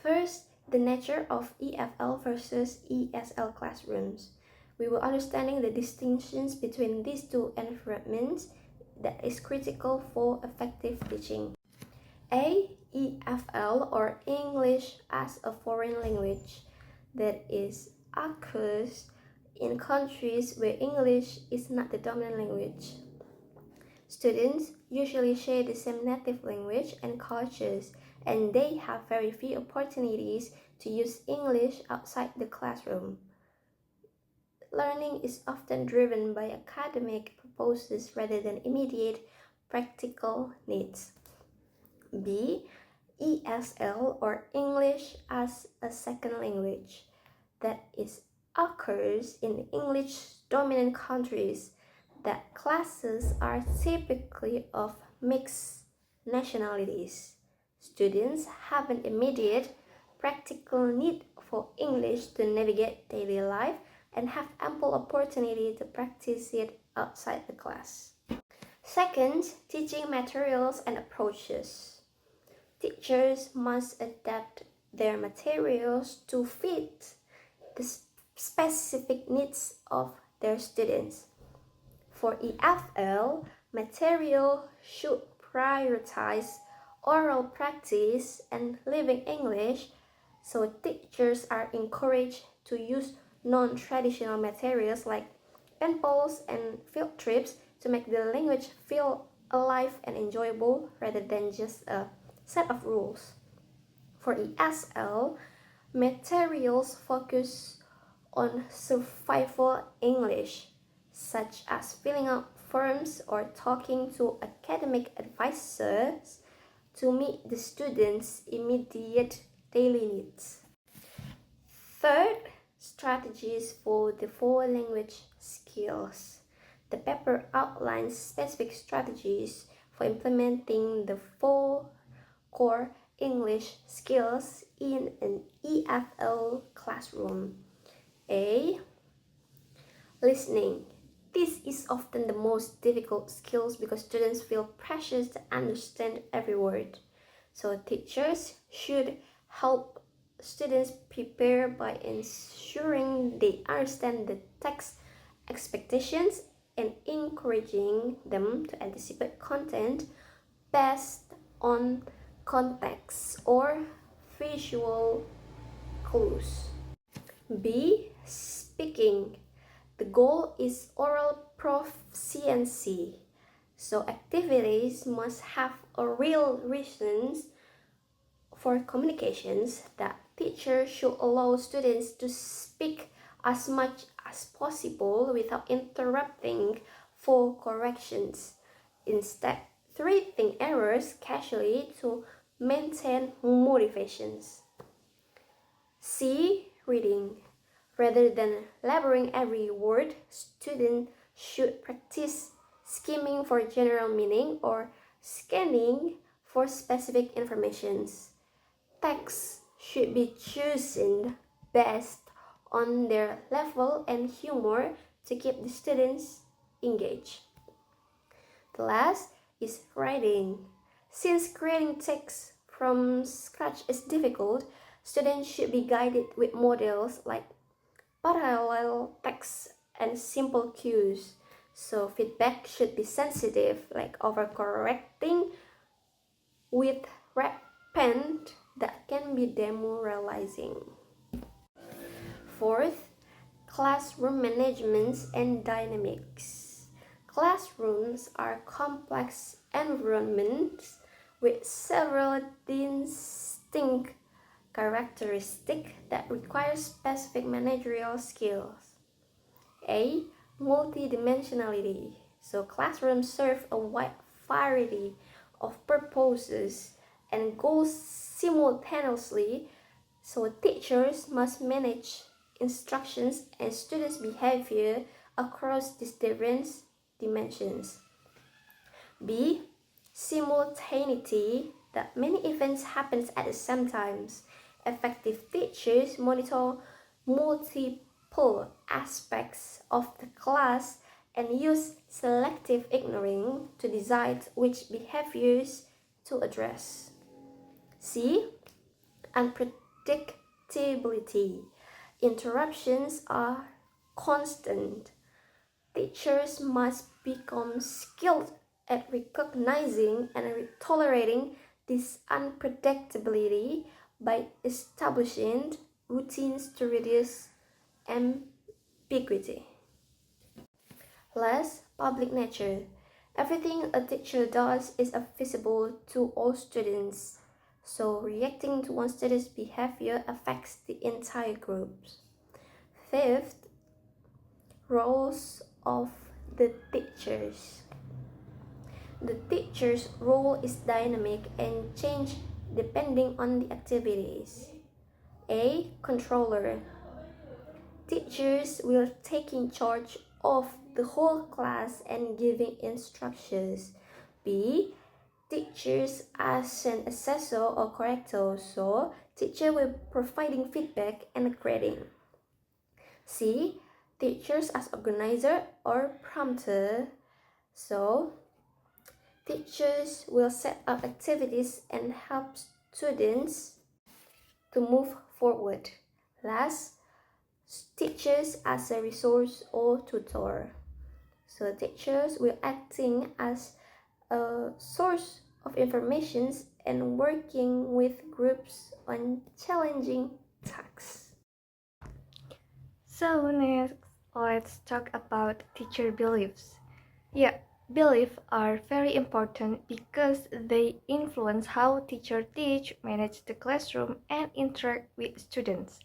First, the nature of EFL versus ESL classrooms. We will understanding the distinctions between these two environments that is critical for effective teaching. A. EFL or English as a foreign language, that is occurs in countries where English is not the dominant language. Students usually share the same native language and cultures, and they have very few opportunities to use English outside the classroom. Learning is often driven by academic purposes rather than immediate practical needs. B. ESL or English as a second language, that is occurs in English dominant countries. That classes are typically of mixed nationalities. Students have an immediate practical need for English to navigate daily life and have ample opportunity to practice it outside the class. Second, teaching materials and approaches. Teachers must adapt their materials to fit the specific needs of their students. For EFL, material should prioritize oral practice and living English, so teachers are encouraged to use non-traditional materials like pencils and field trips to make the language feel alive and enjoyable rather than just a set of rules. For ESL, materials focus on survival English, such as filling out forms or talking to academic advisors to meet the students' immediate daily needs. Third, strategies for the four language skills. The paper outlines specific strategies for implementing the four core English skills in an EFL classroom. A. Listening. This is often the most difficult skills because students feel pressures to understand every word. So teachers should help students prepare by ensuring they understand the text expectations and encouraging them to anticipate content based on context or visual clues. B. Speaking. The goal is oral proficiency, so activities must have a real reasons for communications. That teachers should allow students to speak as much as possible without interrupting for corrections, instead treating errors casually to maintain motivations. C. Reading. Rather than laboring every word, students should practice skimming for general meaning or scanning for specific informations. Texts should be chosen based on their level and humor to keep the students engaged. The last is writing. Since creating text from scratch is difficult, students should be guided with models like parallel text and simple cues. So feedback should be sensitive, like overcorrecting with red pen that can be demoralizing. Fourth, classroom management and dynamics. Classrooms are complex environments with several distinct characteristics that require specific managerial skills. A. Multidimensionality. So classrooms serve a wide variety of purposes and goals simultaneously, so teachers must manage instructions and students' behavior across these different dimensions. B. Simultaneity, that many events happen at the same time. Effective teachers monitor multiple aspects of the class and use selective ignoring to decide which behaviors to address. C. Unpredictability. unpredictability. Interruptions are constant. Teachers must become skilled at recognizing and tolerating this unpredictability by establishing routines to reduce ambiguity. Last, public nature. Everything a teacher does is visible to all students, so reacting to one student's behavior affects the entire group. Fifth, roles of the teachers. The teacher's role is dynamic and change depending on the activities. A. Controller. Teachers will take in charge of the whole class and giving instructions. B. Teachers as an assessor or corrector, so teacher will providing feedback and grading. C. Teachers as organizer or prompter, so teachers will set up activities and help students to move forward. Last, teachers as a resource or tutor. So teachers will acting as a source of information and working with groups on challenging tasks. So next, let's talk about teacher beliefs. Yeah, beliefs are very important because they influence how teachers teach, manage the classroom, and interact with students.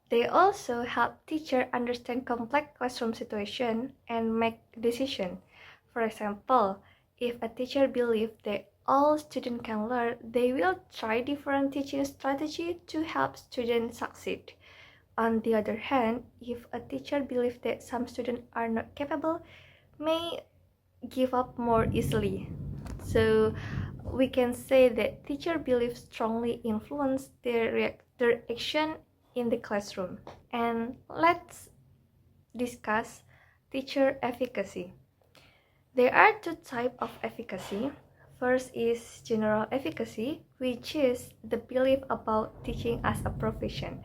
They also help teachers understand complex classroom situations and make decisions. For example, if a teacher believes that all students can learn, they will try different teaching strategies to help students succeed. On the other hand, if a teacher believes that some students are not capable, may give up more easily. So we can say that teacher beliefs strongly influence their action in the classroom. And let's discuss teacher efficacy. There are two types of efficacy. First is general efficacy, which is the belief about teaching as a profession.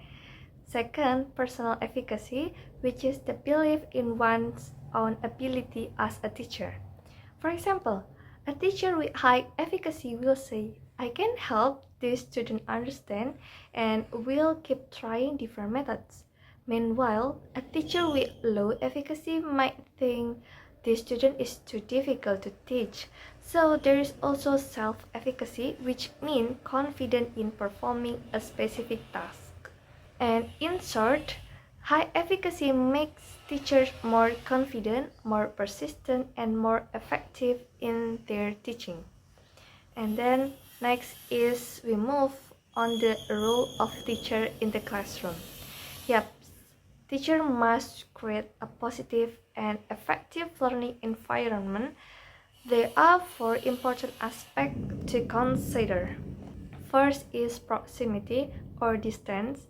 Second, personal efficacy, which is the belief in one's own ability as a teacher. For example, a teacher with high efficacy will say, I can help this student understand and will keep trying different methods. Meanwhile, a teacher with low efficacy might think this student is too difficult to teach. So there is also self-efficacy, which means confidence in performing a specific task. And in short, high efficacy makes teachers more confident, more persistent, and more effective in their teaching. And then next is we move on the role of teacher in the classroom. Yep, teacher must create a positive and effective learning environment. There are four important aspects to consider. First is proximity or distance.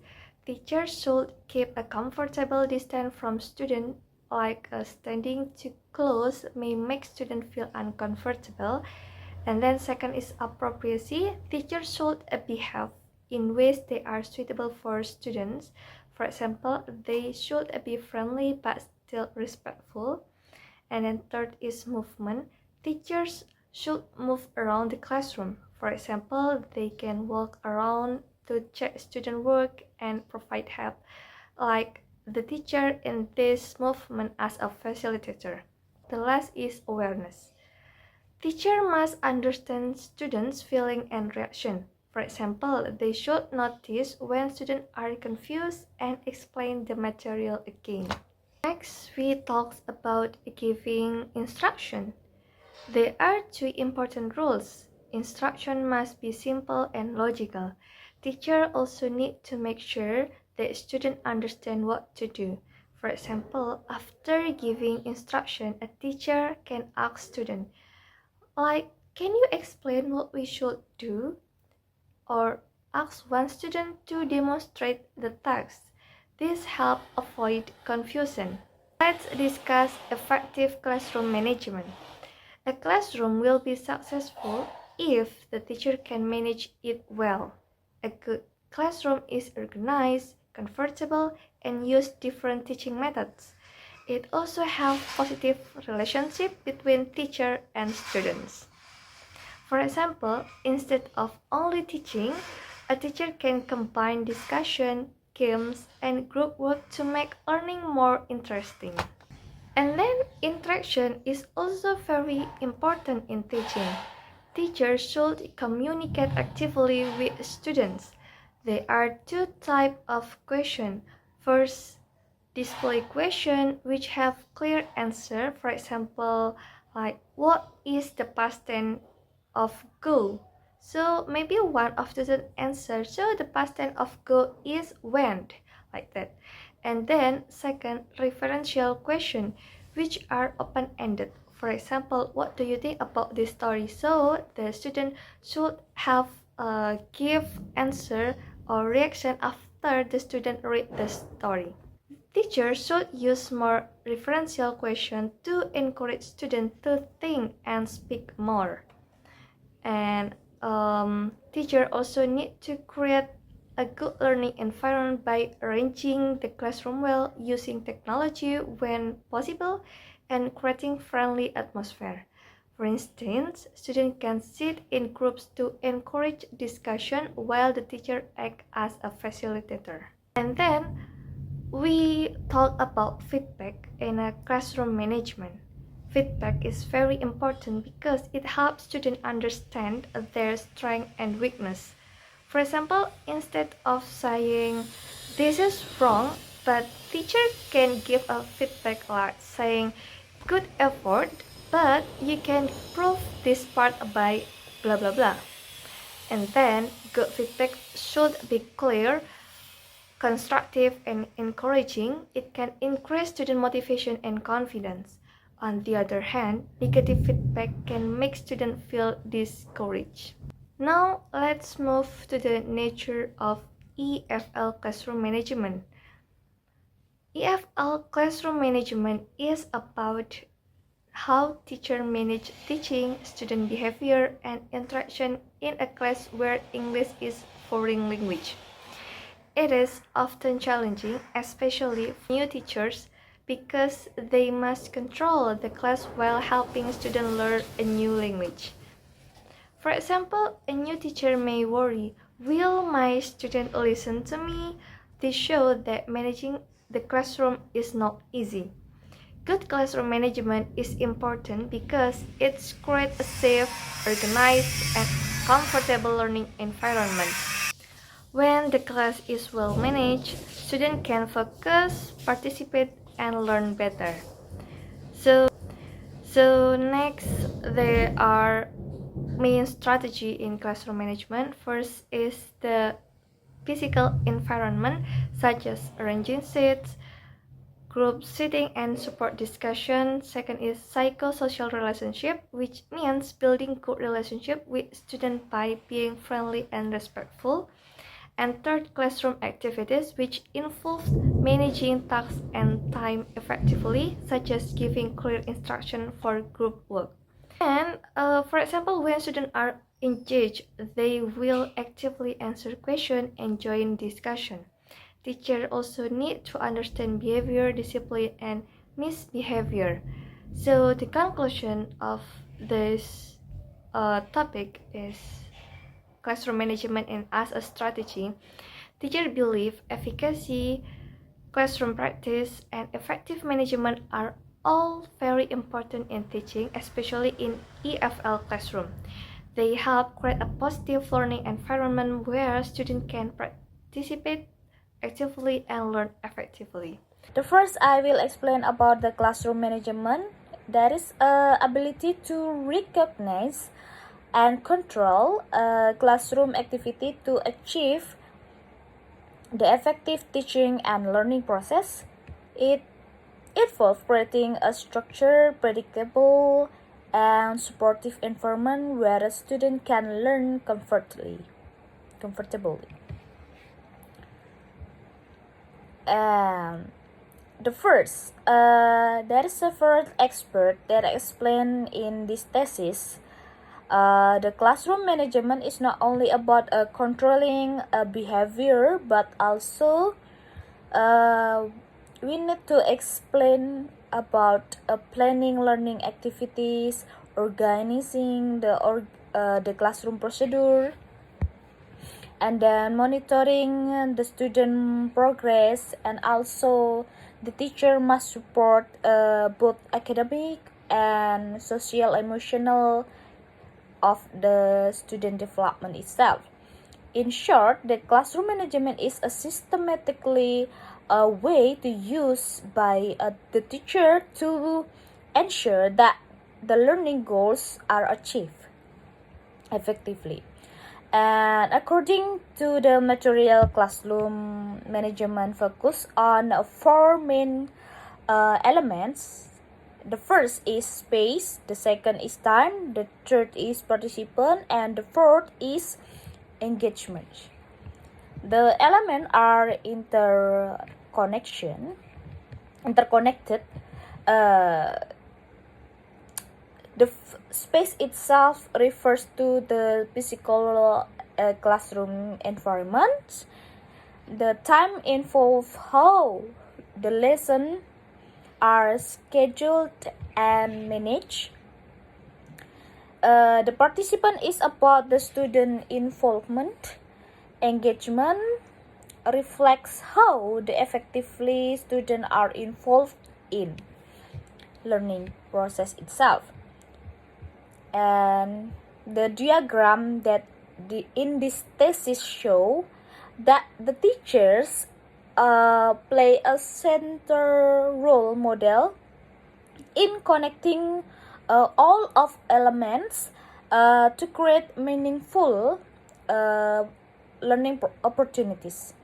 Teachers should keep a comfortable distance from students, like standing too close may make students feel uncomfortable. And then second is appropriacy. Teachers should behave in ways that are suitable for students. For example, they should be friendly but still respectful. And then third is movement. Teachers should move around the classroom. For example, they can walk around to check student work and provide help, like the teacher in this movement as a facilitator. The last is awareness. Teacher must understand students' feeling and reaction. For example, they should notice when students are confused and explain the material again. Next, we talk about giving instruction. There are two important rules. Instruction must be simple and logical. Teachers also need to make sure that students understand what to do. For example, after giving instruction, a teacher can ask students, like, can you explain what we should do? Or ask one student to demonstrate the task. This helps avoid confusion. Let's discuss effective classroom management. A classroom will be successful if the teacher can manage it well. A good classroom is organized, comfortable, and use different teaching methods. It also has positive relationship between teacher and students. For example, instead of only teaching, a teacher can combine discussion, games, and group work to make learning more interesting. And then interaction is also very important in teaching. Teachers should communicate actively with students. There are two types of questions. First, display question which have clear answer. For example, like what is the past tense of go? So maybe one of the answer. So the past tense of go is went, like that. And then second, referential question which are open-ended. For example, what do you think about this story? So the student should have a give answer or reaction after the student read the story. Teachers should use more referential questions to encourage students to think and speak more. And teachers also need to create a good learning environment by arranging the classroom well, using technology when possible, and creating friendly atmosphere. For instance, students can sit in groups to encourage discussion while the teacher acts as a facilitator. And then we talk about feedback in a classroom management. Feedback is very important because it helps students understand their strength and weakness. For example, instead of saying this is wrong, but teacher can give a feedback like saying good effort, but you can improve this part by blah blah blah. And then good feedback should be clear, constructive, and encouraging. It can increase student motivation and confidence. On the other hand, negative feedback can make students feel discouraged. Now, let's move to the nature of EFL classroom management. EFL classroom management is about how teachers manage teaching, student behavior, and interaction in a class where English is foreign language. It is often challenging, especially for new teachers, because they must control the class while helping students learn a new language. For example, a new teacher may worry, will my student listen to me? This shows that managing the classroom is not easy. Good classroom management is important because it creates a safe, organized, and comfortable learning environment. When the class is well managed, students can focus, participate, and learn better. So next, there are main strategy in classroom management. First is the physical environment, such as arranging seats, group sitting, and support discussion. Second is psychosocial relationship, which means building good relationship with students by being friendly and respectful. And third, classroom activities, which involve managing tasks and time effectively, such as giving clear instruction for group work. And for example, when students are engaged, they will actively answer questions and join discussion. Teachers also need to understand behavior, discipline, and misbehavior. So the conclusion of this topic is classroom management and as a strategy. Teachers believe efficacy, classroom practice, and effective management are all very important in teaching, especially in EFL classroom. They help create a positive learning environment where students can participate actively and learn effectively. The first I will explain about the classroom management. That is ability to recognize and control classroom activity to achieve the effective teaching and learning process. It involves creating a structured, predictable, and supportive environment where a student can learn comfortably. The first, there is several experts that explain in this thesis The classroom management is not only about controlling behavior, but also we need to explain about planning learning activities, organizing the classroom procedure, and then monitoring the student progress. And also the teacher must support both academic and social emotional of the student development itself. In short, the classroom management is a systematically a way to use by the teacher to ensure that the learning goals are achieved effectively. And according to the material, classroom management focus on four main elements. The first is space, the second is time, the third is participant, and the fourth is engagement. The elements are interconnected. The space itself refers to the physical classroom environment. The time involves how the lessons are scheduled and managed. The participant is about the student involvement. Engagement reflects how the effectively students are involved in learning process itself. And the diagram that in this thesis show that the teachers play a center role model in connecting all of elements to create meaningful learning opportunities.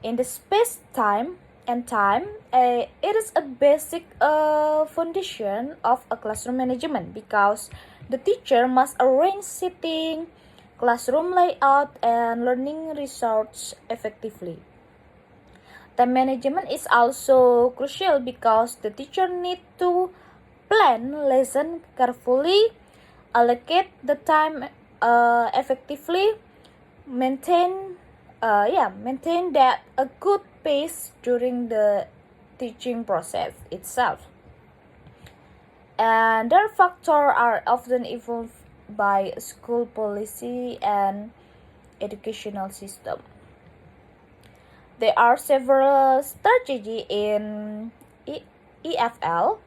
In the space, time, and time, it is a basic foundation of a classroom management because the teacher must arrange seating, classroom layout, and learning resources effectively. Time management is also crucial because the teacher needs to plan lesson carefully, allocate the time effectively, maintain that a good pace during the teaching process itself. And their factors are often influenced by school policy and educational system. There are several strategies in EFL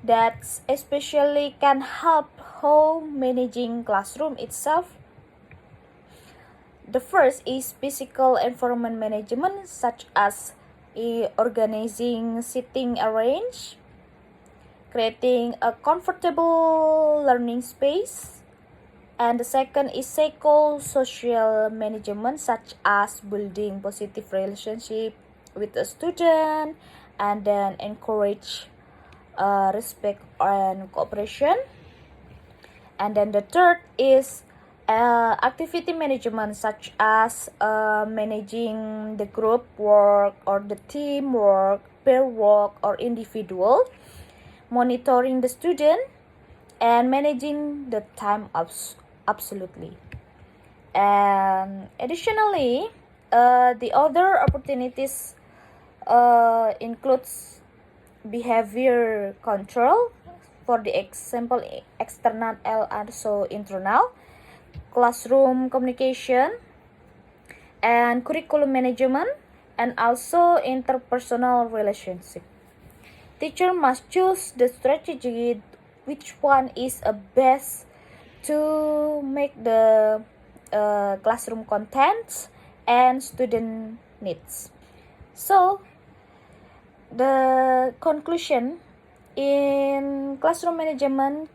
that especially can help how managing classroom itself. The first is physical environment management, such as organizing seating arrange, creating a comfortable learning space. And the second is psychosocial management, such as building positive relationship with the student and then encourage respect and cooperation. And then the third is activity management, such as managing the group work or the team work, pair work, or individual, monitoring the student, and managing the time absolutely. And additionally, the other opportunities includes behavior control, for the example external and also internal, classroom communication, and curriculum management, and also interpersonal relationship. Teacher must choose the strategy which one is a best to make the classroom contents and student needs. So the conclusion in classroom management,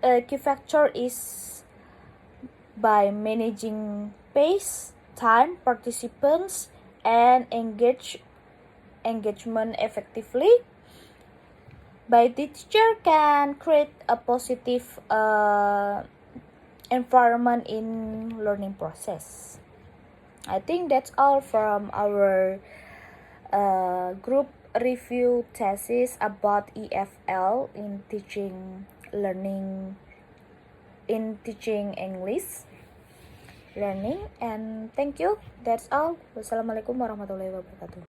key factor is by managing pace, time, participants, and engagement effectively. By the teacher can create a positive environment in learning process. I think that's all from our group review thesis about EFL in teaching learning in teaching English learning. And thank you. That's all. Wassalamualaikum warahmatullahi wabarakatuh.